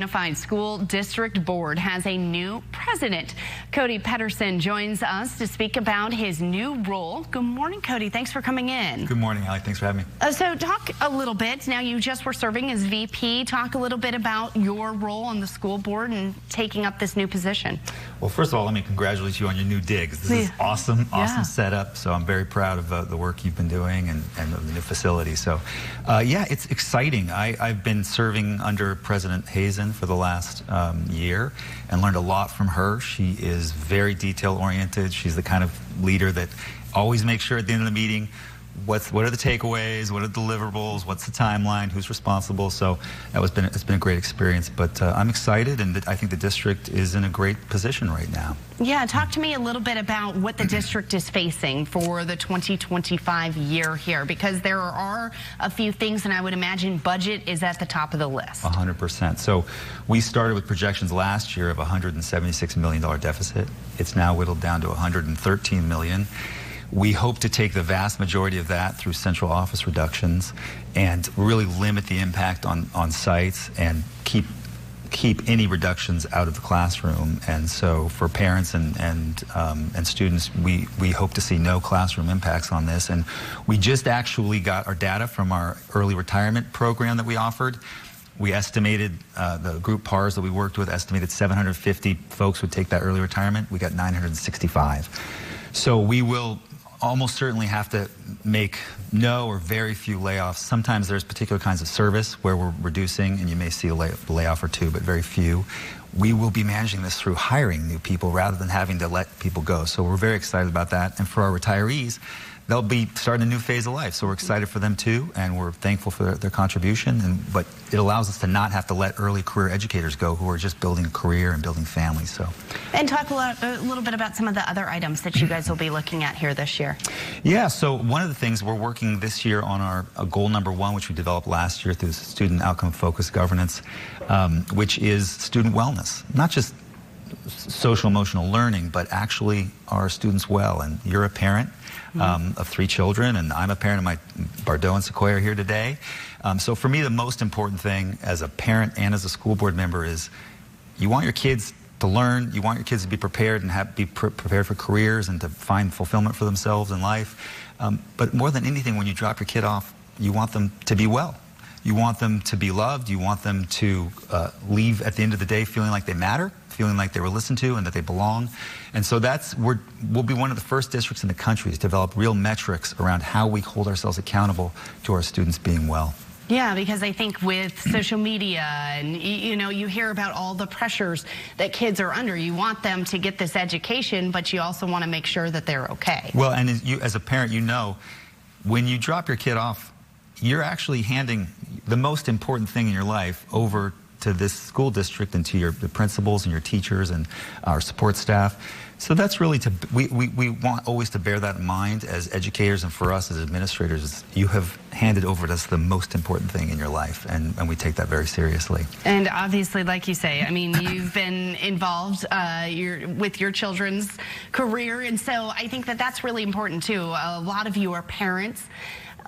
Unified School District Board has a new president. Cody Petterson joins us to speak about his new role. Good morning, Cody. Thanks for coming in. Good morning, Allie. Thanks for having me. So talk a little bit. Now, you just were serving as VP. Talk a little bit about your role on the school board and taking up this new position. Well, first of all, let me congratulate you on your new digs. This is awesome setup. So I'm very proud of the work you've been doing and of the new facility. So, yeah, it's exciting. I've been serving under President Hazen for the last year and learned a lot from her. She is very detail-oriented. She's the kind of leader that always makes sure at the end of the meeting, what are the takeaways, what are the deliverables, what's the timeline, who's responsible. So it's been a great experience, but I'm excited, and I think the district is in a great position right now. Yeah, talk to me a little bit about what the district is facing for the 2025 year here, because there are a few things, and I would imagine budget is at the top of the list. 100%. So we started with projections last year of $176 million deficit. It's now whittled down to $113 million. We hope to take the vast majority of that through central office reductions and really limit the impact on sites and keep any reductions out of the classroom. And so for parents and students, we hope to see no classroom impacts on this. And we just actually got our data from our early retirement program that we offered. We estimated, the group PARs that we worked with estimated 750 folks would take that early retirement. We got 965. So we will almost certainly have to make no or very few layoffs. Sometimes there's particular kinds of service where we're reducing, and you may see a layoff or two, but very few. We will be managing this through hiring new people rather than having to let people go. So we're very excited about that. And for our retirees, they'll be starting a new phase of life. So we're excited for them too, and we're thankful for their contribution. But it allows us to not have to let early career educators go who are just building a career and building families. So. And talk a little bit about some of the other items that you guys will be looking at here this year. Yeah, so one of the things we're working this year on our goal number 1, which we developed last year through student outcome focused governance, which is student wellness, not just social emotional learning, but actually our students well. And you're a parent of 3 children, and I'm a parent of my Bordeaux and Sequoia are here today. So for me, the most important thing as a parent and as a school board member is you want your kids to learn, you want your kids to be prepared and be prepared for careers and to find fulfillment for themselves in life. But more than anything, when you drop your kid off, you want them to be well. You want them to be loved. You want them to leave at the end of the day feeling like they matter, feeling like they were listened to and that they belong. And so we'll be one of the first districts in the country to develop real metrics around how we hold ourselves accountable to our students being well. Yeah, because I think with social media and, you know, you hear about all the pressures that kids are under. You want them to get this education, but you also want to make sure that they're okay. Well, and as a parent, you know, when you drop your kid off, you're actually handing the most important thing in your life over to this school district and to the principals and your teachers and our support staff. So that's really we want always to bear that in mind as educators, and for us as administrators, you have handed over to us the most important thing in your life, and we take that very seriously. And obviously, like you say, I mean, you've been involved with your children's career, and so I think that that's really important too. A lot of you are parents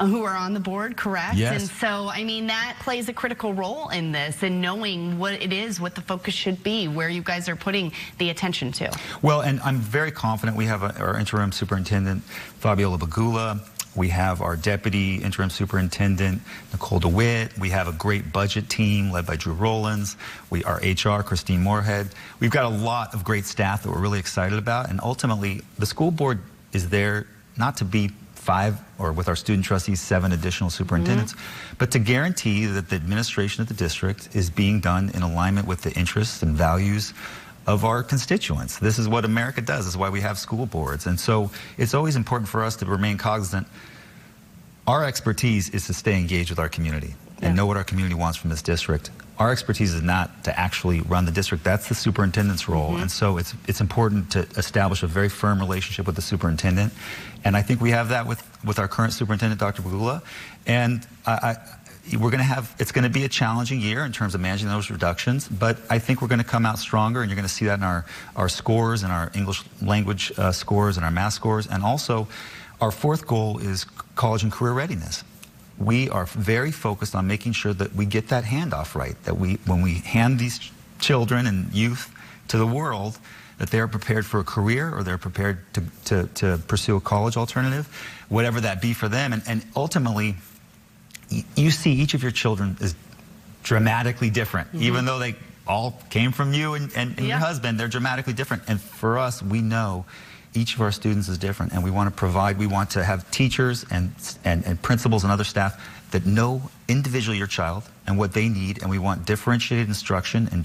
who are on the board, correct? Yes. And so, I mean, that plays a critical role in this and knowing what it is, what the focus should be, where you guys are putting the attention to. Well, and I'm very confident we have our interim superintendent, Fabiola Bagula. We have our deputy interim superintendent, Nicole DeWitt. We have a great budget team led by Drew Rollins. Our HR, Christine Moorhead. We've got a lot of great staff that we're really excited about. And ultimately, the school board is there not to be 5, or with our student trustees, 7 additional superintendents, but to guarantee that the administration of the district is being done in alignment with the interests and values of our constituents. This is what America does. This is why we have school boards. And so it's always important for us to remain cognizant. Our expertise is to stay engaged with our community and know what our community wants from this district. Our expertise is not to actually run the district. That's the superintendent's role. And so it's important to establish a very firm relationship with the superintendent. And I think we have that with our current superintendent, Dr. Bagula. And it's going to be a challenging year in terms of managing those reductions, but I think we're going to come out stronger, and you're going to see that in our scores and our English language scores and our math scores. And also, our 4th goal is college and career readiness. we are very focused on making sure that we get that handoff right, that when we hand these children and youth to the world, that they're prepared for a career or they're prepared to pursue a college alternative, whatever that be for them. And ultimately, you see each of your children is dramatically different. Even though they all came from you and your husband, they're dramatically different. And for us, we know each of our students is different, and we want to have teachers and principals and other staff that know individually your child and what they need, and we want differentiated instruction and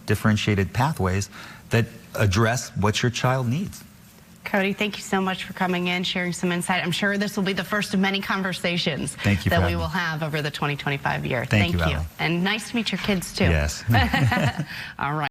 differentiated pathways that address what your child needs. Cody, thank you so much for coming in, sharing some insight. I'm sure this will be the first of many conversations that we will have over the 2025 year. Thank you, Allie. And nice to meet your kids, too. Yes. All right.